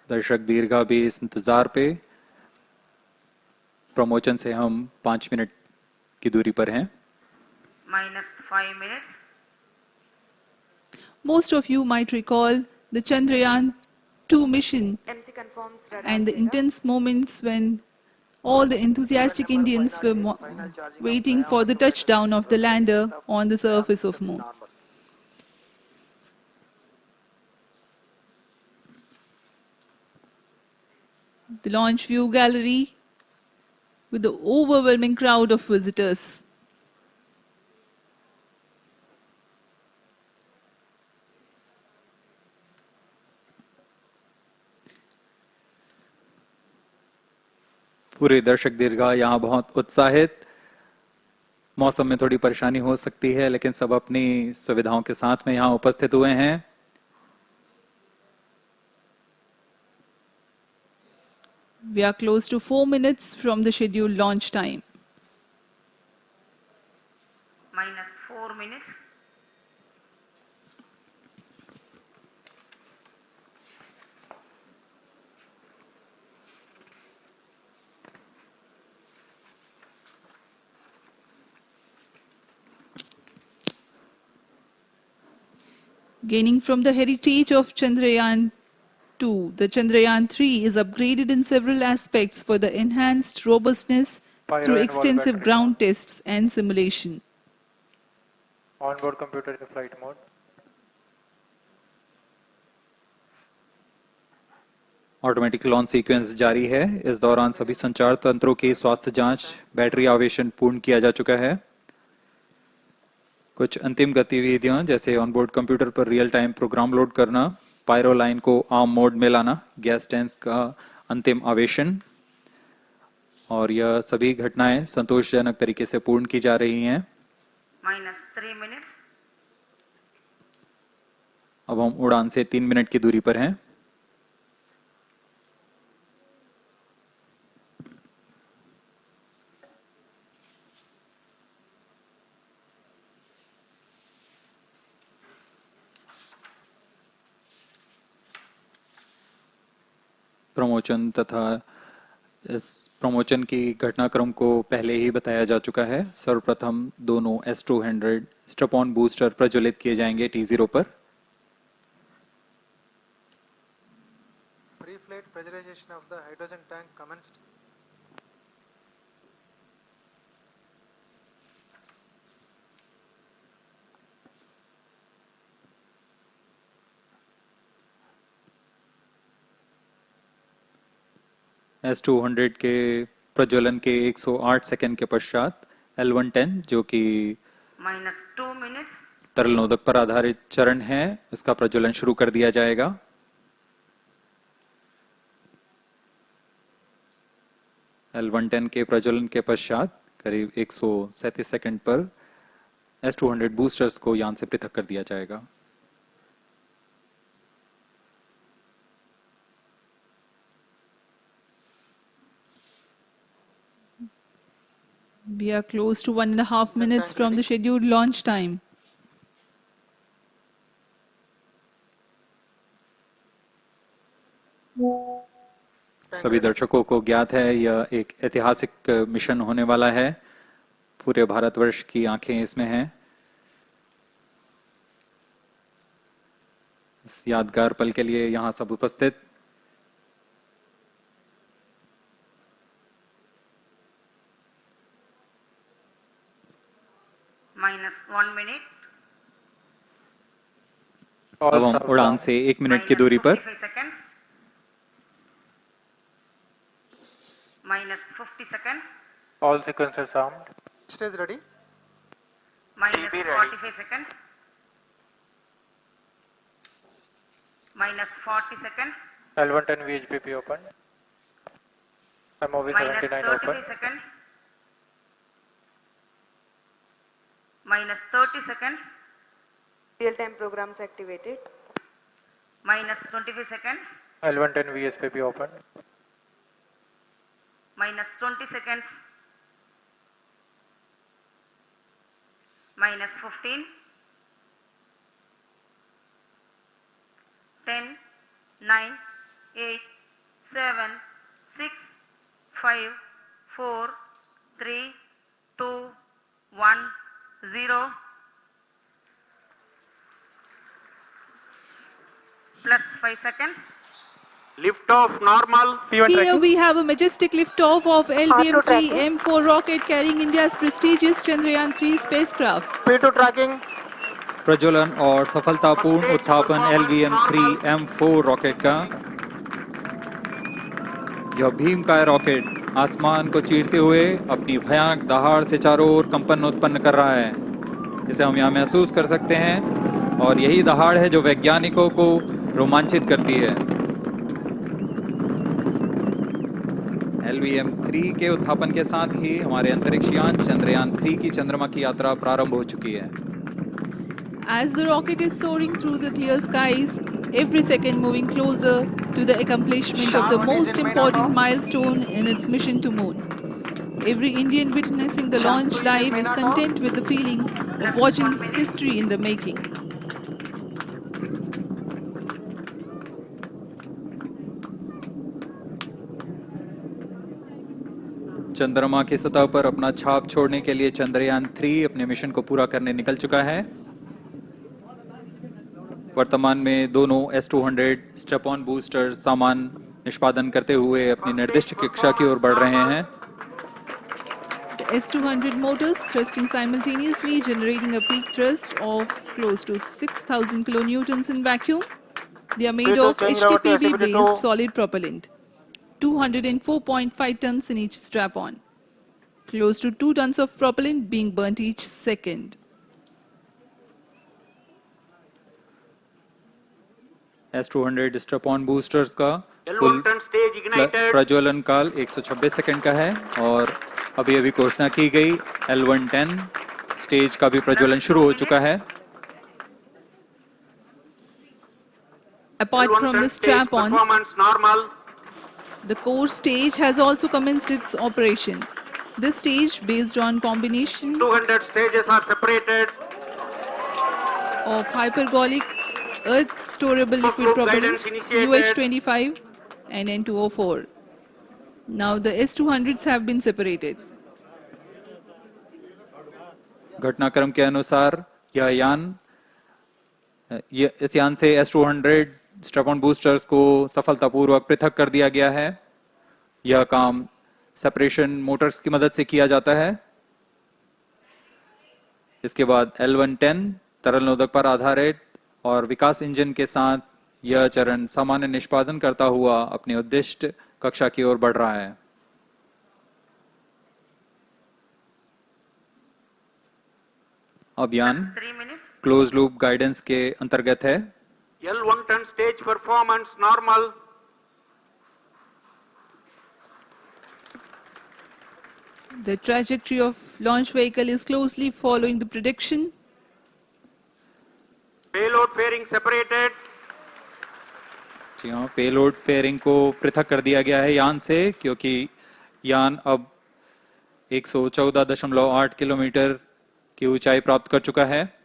दर्शक दीर्घा भी इस इंतजार पे। प्रमोशन से हम 5 मिनट की दूरी पर हैं। -5 minutes. Most of you might recall the Chandrayaan 2 mission MC confirms radar and the data. intense moments when all the enthusiastic Indians were waiting for the touchdown of the lander on the surface of Moon. The launch view gallery with the overwhelming crowd of visitors. पूरे दर्शक दीर्घा यहाँ बहुत उत्साहित। मौसम में थोड़ी परेशानी हो सकती है, लेकिन सब अपनी सुविधाओं के साथ में यहाँ उपस्थित हुए हैं। We are close to 4 minutes from the scheduled launch time. -4 minutes. Gaining from the heritage of Chandrayaan 2, the Chandrayaan 3 is upgraded in several aspects for the enhanced robustness through extensive ground tests and simulation. Onboard computer in flight mode. Automatic launch sequence जारी है। इस दौरान सभी संचार तंत्रों की स्वास्थ्य जांच, बैटरी आवेशन पूर्ण किया जा चुका है। कुछ अंतिम गतिविधियां जैसे ऑनबोर्ड कंप्यूटर पर रियल टाइम प्रोग्राम लोड करना, पायरो लाइन को आर्म मोड में लाना, गैस टैंक का अंतिम आवेशन, और यह सभी घटनाएं संतोषजनक तरीके से पूर्ण की जा रही हैं। -3 minutes. अब हम उड़ान से 3 मिनट की दूरी पर हैं। प्रमोशन तथा इस प्रमोशन की घटनाक्रम को पहले ही बताया जा चुका है। सर्वप्रथम दोनों S200 स्ट्रप-ऑन बूस्टर प्रज्वलित किए जाएंगे T0 पर। Pre-flight pressurization of the hydrogen tank commenced. S200 के प्रज्वलन के 108 सेकंड के पश्चात L110 जो कि -2 minutes. तरल नोदक पर आधारित चरण है, इसका प्रज्वलन शुरू कर दिया जाएगा। L110 के प्रज्वलन के पश्चात करीब 137 सेकंड पर S200 बूस्टर्स को यान से पृथक कर दिया जाएगा। We are close to 1.5 minutes from the scheduled launch time. सभी दर्शकों को ज्ञात है यह एक ऐतिहासिक मिशन होने वाला है। पूरे भारतवर्ष की आंखें इसमें हैं। इस यादगार पल के लिए यहां सब उपस्थित। -1 minute. अब हम उड़ान से 1 मिनट की दूरी पर। -55 seconds. -50 seconds. All sequences armed. Stage ready. -45 seconds. -40 seconds. L110 VHPP open. MOV 79 open. -33 seconds. -30 seconds. Real-time programs activated. -25 seconds. L110 VSPP open. -20 seconds. -15. 10, 9, 8, 7, 6, 5, 4, 3, 2, 1, 0. Plus 5 seconds. Lift off normal. P1 Here tracking. we have a majestic liftoff of LVM-3 tracking. M4 rocket carrying India's prestigious Chandrayaan-3 spacecraft. P2 tracking. प्रज्वलन और सफलतापूर्ण उत्थापन LVM-3 M4 rocket का। यह भीमकाय rocket आसमान को चीरते हुए अपनी भयानक दहाड़ से चारों ओर कंपन उत्पन्न कर रहा है। इसे हम यहाँ महसूस कर सकते हैं और यही दहाड़ है जो वैज्ञानिकों को रोमांचित करती है। LVM-3 के उत्थापन के साथ ही हमारे अंतरिक्ष यान चंद्रयान-3 की चंद्रमा की यात्रा प्रारंभ हो चुकी है। As the rocket is soaring through the clear skies, every second moving closer to the accomplishment of the most important milestone in its mission to moon. Every Indian witnessing the launch live is content with the feeling of watching history in the making. चंद्रमा की सतह पर अपना छाप छोड़ने के लिए चंद्रयान-3 अपने मिशन को पूरा करने निकल चुका है। वर्तमान में दोनों S-200 स्टेप ऑन बूस्टर सामान निष्पादन करते हुए अपनी निर्दिष्ट कक्षा की ओर बढ़ रहे हैं। The S-200 motors thrusting simultaneously, generating a peak thrust of close to 6,000 kilonewtons in vacuum. They are made of HTPB-based solid propellant, 204.5 tons in each strap-on, close to 2 tons of propellant being burnt each second. S-200 step on boosters का कुल L1 stage ignited. प्रज्वलन काल 126 second का है और अभी अभी घोषणा की गई L110 स्टेज का भी प्रज्वलन शुरू हो चुका है। Apart from the L1 stage strap-ons, performance normal. the core stage has also commenced its operation. This stage, based on combination 200 stages are separated. of hypergolic earth storable liquid Group propellants guidance initiated. UH-25 and N2O4. Now the S-200s have been separated. घटनाक्रम के अनुसार इस यान से S-200 step on boosters को सफलतापूर्वक पृथक कर दिया गया है। यह काम सेपरेशन मोटर्स की मदद से किया जाता है। इसके बाद L110 तरल नोदक पर आधारित और विकास इंजन के साथ यह चरण सामान्य निष्पादन करता हुआ अपने उद्दिष्ट कक्षा की ओर बढ़ रहा है। अभियान 3 minutes. क्लोज लूप गाइडेंस के अंतर्गत है। L110 stage performance normal. The trajectory of launch vehicle is closely following the prediction. Payload fairing separated. जी हाँ, पेलोड फेयरिंग को पृथक कर दिया गया है यान से, क्योंकि यान अब 114.8 किलोमीटर की ऊंचाई प्राप्त कर चुका है।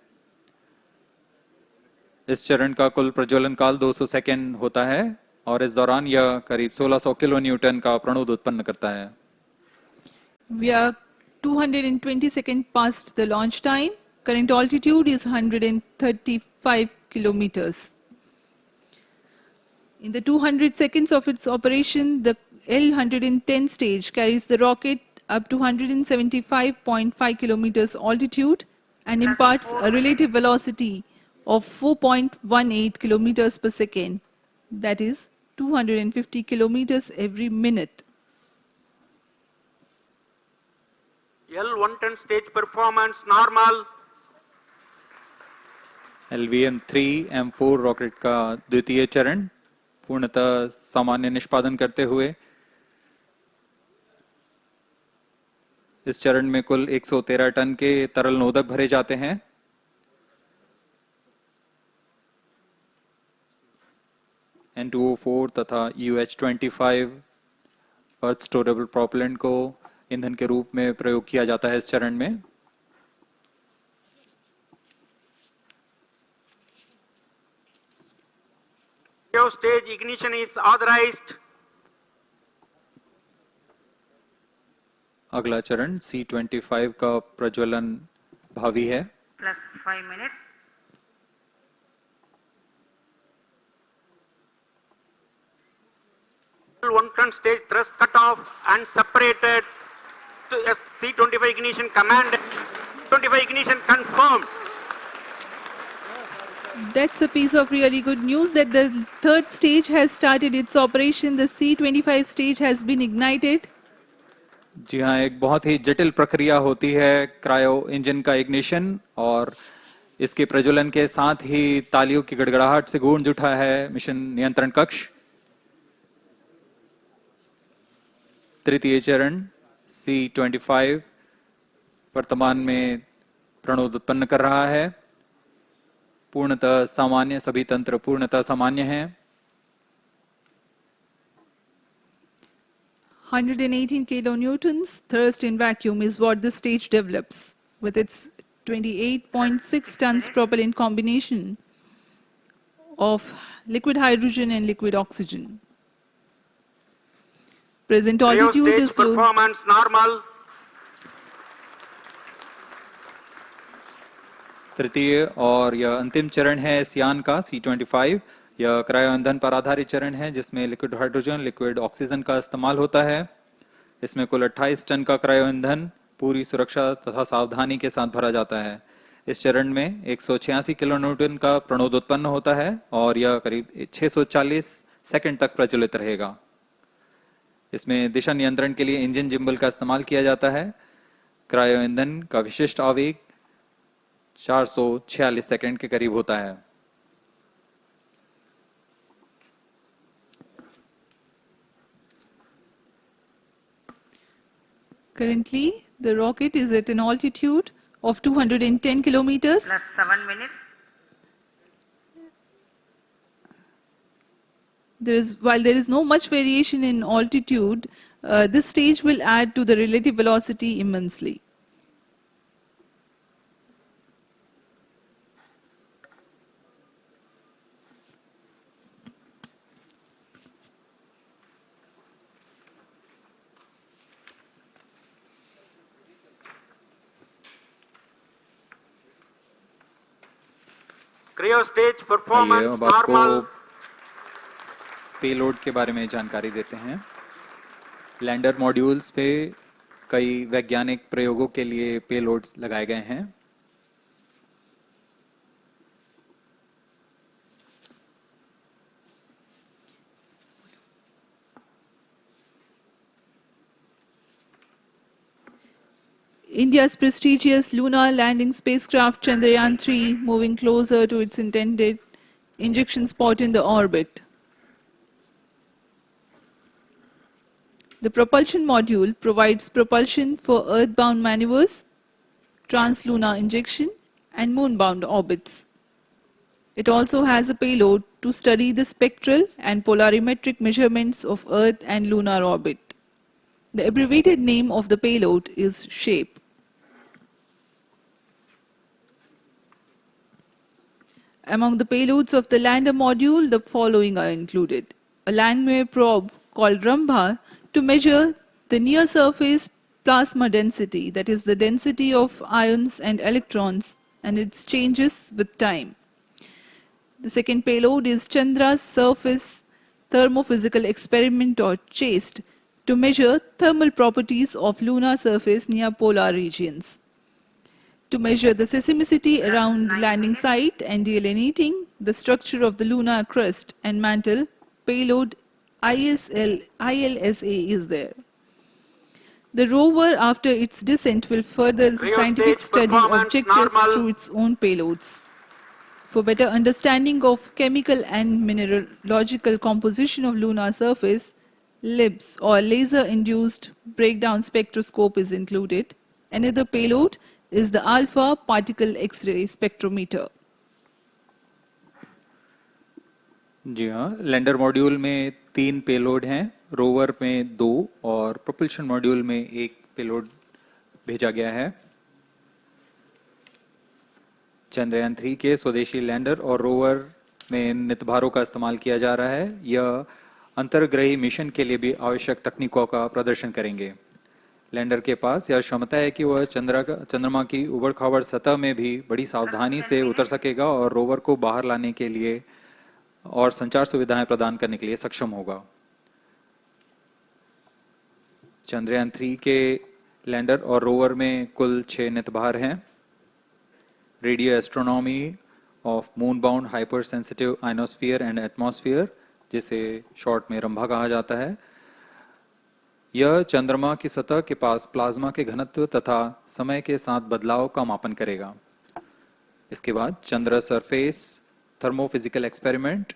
इस चरण का कुल प्रज्वलन काल 200 सेकेंड होता है और इस दौरान यह करीब 1600 किलो न्यूटन का प्रणोद उत्पन्न करता है। We are 220 seconds past the launch time. Current altitude is 135 kilometers. In the 200 seconds of its operation, the L110 stage carries the rocket up to 175.5 kilometers altitude and imparts a relative velocity of 4.18 kilometers per second, that is 250 kilometers every minute. L110 stage performance normal. LVM-3 M4 rocket का द्वितीय चरण पूर्णतः सामान्य निष्पादन करते हुए इस चरण में कुल 113 टन के तरल नोदक भरे जाते हैं। N2O4 तथा UH-25 अर्थ स्टोरेबल प्रोपेलेंट को ईंधन के रूप में प्रयोग किया जाता है इस चरण में। Stage ignition is authorized. अगला चरण C25 का प्रज्वलन भावी है। plus 5 minutes. L110 stage thrust cut off and separated to C25 ignition command. 25 ignition confirmed. That's a piece of really good news that the third stage has started its operation. The C25 stage has been ignited. जी हाँ, एक बहुत ही जटिल प्रक्रिया होती है cryo engine का ignition, और इसके प्रज्वलन के साथ ही तालियों की गड़गड़ाहट से गूंज उठा है मिशन नियंत्रण कक्ष। तृतीय चरण C25 वर्तमान में प्रणोद उत्पन्न कर रहा है। पूर्णतः सामान्य, सभी तंत्र पूर्णतः सामान्य हैं। 118 kilonewtons thrust in vacuum is what this stage develops with its 28.6 tons propellant combination of liquid hydrogen and liquid oxygen. Present Cryo altitude stage is low. performance normal. तृतीय और यह अंतिम चरण है इस यान का C25। यह क्रायो ईंधन पर आधारित चरण है जिसमें लिक्विड हाइड्रोजन, लिक्विड ऑक्सीजन का इस्तेमाल होता है। इसमें कुल 28 टन का क्रायो ईंधन पूरी सुरक्षा तथा सावधानी के साथ भरा जाता है। इस चरण में 186 किलोन्यूटन का प्रणोद उत्पन्न होता है और यह करीब 640 सेकंड तक प्रज्वलित रहेगा। इसमें दिशा नियंत्रण के लिए इंजन जिम्बल का इस्तेमाल किया जाता है। क्रायो ईंधन का विशिष्ट आवेग 446 सेकंड के करीब होता है। Currently, the rocket is at an altitude of 210 kilometers. Plus 7 minutes. While there is no much variation in altitude, this stage will add to the relative velocity immensely. Cryo stage आइए performance अब आपको normal. Payload के बारे में जानकारी देते हैं। Lander modules पे कई वैज्ञानिक प्रयोगों के लिए पेलोड्स लगाए गए हैं। India's prestigious lunar landing spacecraft Chandrayaan-3 moving closer to its intended injection spot in the orbit. The propulsion module provides propulsion for earthbound maneuvers, translunar injection, and moonbound orbits. It also has a payload to study the spectral and polarimetric measurements of Earth and lunar orbit. The abbreviated name of the payload is SHAPE. Among the payloads of the lander module, the following are included. A landwehr probe called Rambha to measure the near-surface plasma density, that is the density of ions and electrons, and its changes with time. The second payload is Chandra's Surface Thermophysical Experiment, or CHASTE, to measure thermal properties of lunar surface near polar regions. To measure the seismicity around the landing site and delineating the structure of the lunar crust and mantle, payload ILSA is there. The rover, after its descent, will further the Cryo scientific stage study performance objectives normal. through its own payloads. For better understanding of chemical and mineralogical composition of lunar surface, LIBS, or laser-induced breakdown spectroscope, is included. Another payload is the alpha particle X-ray spectrometer. जी हाँ, lander module में 3 payload हैं, rover में 2 और propulsion module में 1 payload भेजा गया है। चंद्रयान 3 के स्वदेशी लैंडर और रोवर में नितभारों का इस्तेमाल किया जा रहा है। यह अंतर्ग्रही मिशन के लिए भी आवश्यक तकनीकों का प्रदर्शन करेंगे। लैंडर के पास यह क्षमता है कि वह चंद्रमा की उबड़-खाबड़ सतह में भी बड़ी सावधानी से उतर सकेगा और रोवर को बाहर लाने के लिए और संचार सुविधाएं प्रदान करने के लिए सक्षम होगा। चंद्रयान 3 के लैंडर और रोवर में कुल 6 नितभार हैं। Radio astronomy of moon bound hyper sensitive ionosphere and atmosphere, जिसे शॉर्ट में रंभा कहा जाता है, यह चंद्रमा की सतह के पास प्लाज्मा के घनत्व तथा समय के साथ बदलाव का मापन करेगा। इसके बाद चंद्र सरफेस थर्मोफिजिकल एक्सपेरिमेंट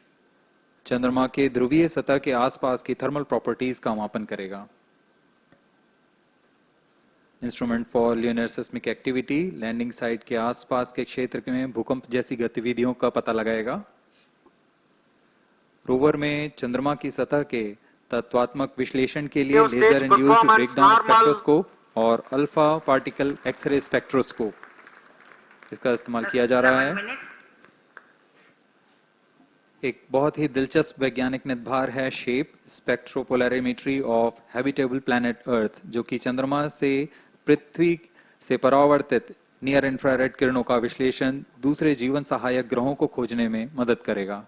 चंद्रमा के ध्रुवीय सतह के आसपास की थर्मल प्रॉपर्टीज का मापन करेगा। Instrument for lunar seismic activity landing site के आसपास के क्षेत्र में भूकंप जैसी गतिविधियों का पता लगाएगा। रोवर में चंद्रमा की सतह के तत्वात्मक विश्लेषण के लिए लेजर इंड्यूस्ड ब्रेकडाउन स्पेक्ट्रोस्कोप और अल्फा पार्टिकल एक्सरे स्पेक्ट्रोस्कोप इसका इस्तेमाल किया जा रहा है। एक बहुत ही दिलचस्प वैज्ञानिक निर्धार है shape स्पेक्ट्रोपोलैरिमेट्री of habitable planet earth, जो कि चंद्रमा से पृथ्वी से परावर्तित नियर इंफ्रारेड किरणों का विश्लेषण दूसरे जीवन सहायक ग्रहों को खोजने में मदद करेगा।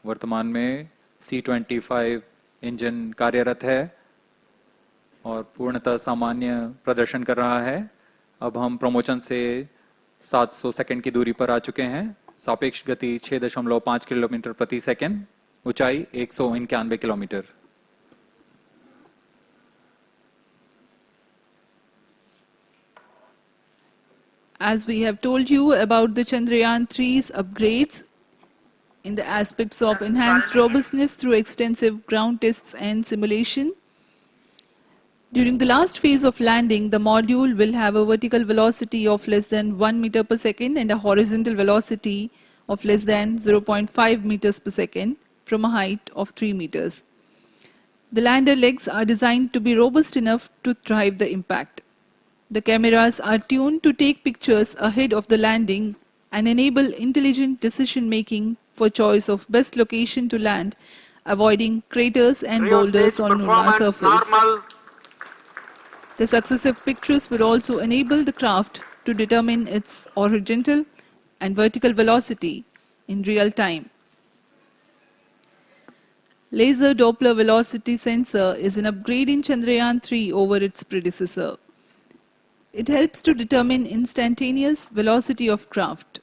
वर्तमान में C-25 इंजन कार्यरत है और पूर्णतः सामान्य प्रदर्शन कर रहा है। अब हम प्रमोशन से 700 सेकंड की दूरी पर आ चुके हैं। सापेक्ष गति 6.5 किलोमीटर प्रति सेकंड, ऊंचाई 191 kilometre. As we have told you about the Chandrayaan 3's upgrades in the aspects of enhanced robustness through extensive ground tests and simulation. During the last phase of landing, the module will have a vertical velocity of less than 1 meter per second and a horizontal velocity of less than 0.5 meters per second from a height of 3 meters. The lander legs are designed to be robust enough to drive the impact. The cameras are tuned to take pictures ahead of the landing and enable intelligent decision making for choice of best location to land, avoiding craters and boulders on lunar surface. The successive pictures will also enable the craft to determine its horizontal and vertical velocity in real time. Laser Doppler velocity sensor is an upgrade in Chandrayaan 3 over its predecessor. It helps to determine instantaneous velocity of craft.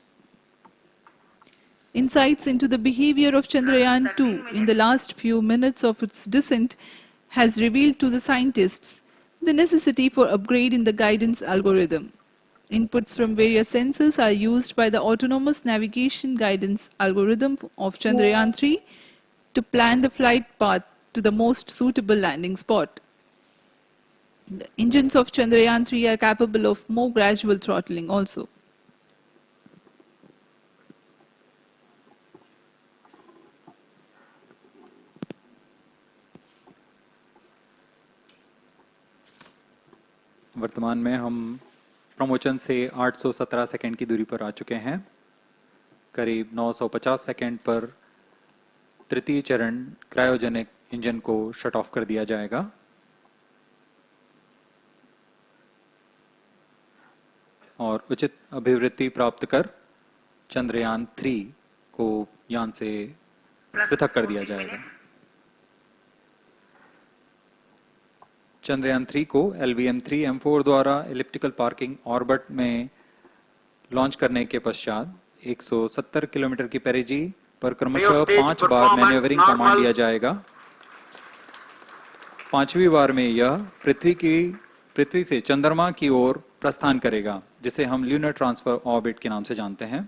Insights into the behavior of Chandrayaan 2 in the last few minutes of its descent has revealed to the scientists the necessity for upgrade in the guidance algorithm. Inputs from various sensors are used by the autonomous navigation guidance algorithm of Chandrayaan 3 to plan the flight path to the most suitable landing spot. The engines of Chandrayaan 3 are capable of more gradual throttling also. वर्तमान में हम promotion से 817 second की दूरी पर आ चुके हैं। करीब 950 सेकंड पर तृतीय चरण क्रायोजेनिक इंजन को शट ऑफ कर दिया जाएगा। और उचित अभिवृद्धि प्राप्त कर चंद्रयान 3 को यान से पृथक कर दिया जाएगा। चंद्रयान 3 को LVM-3M4 द्वारा एलिप्टिकल पार्किंग ऑर्बिट में लॉन्च करने के पश्चात 170 किलोमीटर की पेरिजी पर क्रमशः 5 बार मैन्यूवरिंग कमांड दिया जाएगा। 5वीं बार में यह पृथ्वी से चंद्रमा की ओर प्रस्थान करेगा, जिसे हम ल्यूनर ट्रांसफर ऑर्बिट के नाम से जानते हैं।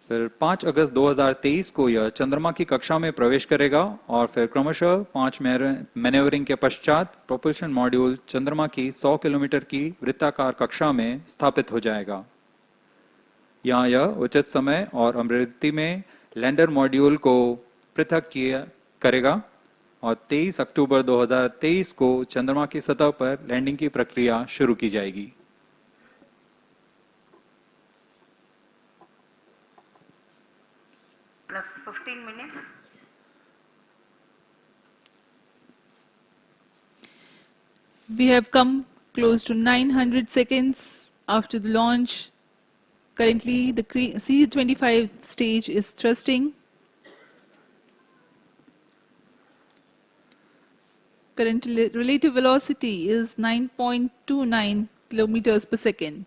फिर 5 अगस्त 2023 को यह चंद्रमा की कक्षा में प्रवेश करेगा और फिर क्रमशः 5 मैन्यूवरिंग के पश्चात प्रोपल्शन मॉड्यूल चंद्रमा की 100 किलोमीटर की वृत्ताकार कक्षा में स्थापित हो जाएगा। यहाँ यह उचित समय और अभिवृद्धि में लैंडर मॉड्यूल को पृथक करेगा और 23 अक्टूबर 2023 को चंद्रमा की सतह पर लैंडिंग की प्रक्रिया शुरू की जाएगी। 15 minutes. We have come close to 900 seconds after the launch. Currently, the C-25 stage is thrusting. Current relative velocity is 9.29 kilometers per second.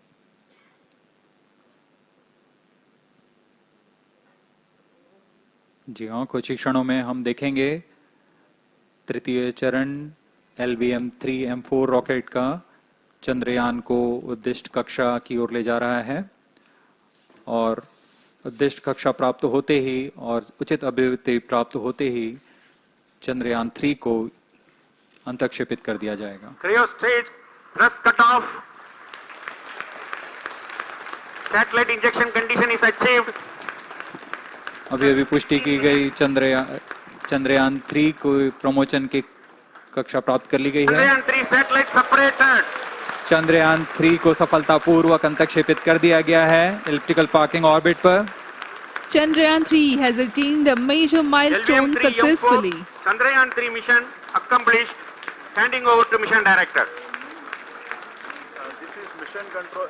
जी हाँ, कुछ ही क्षणों में हम देखेंगे तृतीय चरण LVM-3M4 रॉकेट का चंद्रयान को उद्दिष्ट कक्षा की ओर ले जा रहा है और उद्दिष्ट कक्षा प्राप्त होते ही और उचित अभिवृद्धि प्राप्त होते ही चंद्रयान 3 को अंतक्षेपित कर दिया जाएगा। Cryo stage thrust cutoff. Satellite injection condition is achieved. अभी अभी पुष्टि की गई चंद्रयान 3 को प्रमोशन की कक्षा प्राप्त कर ली गई है। Chandrayaan 3 satellite separated. चंद्रयान 3 को सफलतापूर्वक अंतक्षेपित कर दिया गया है इलिप्टिकल पार्किंग ऑर्बिट पर। Chandrayaan 3 has attained a major milestone LVM-3M4 successfully. Chandrayaan 3 mission accomplished. Handing over to mission director. This is mission control.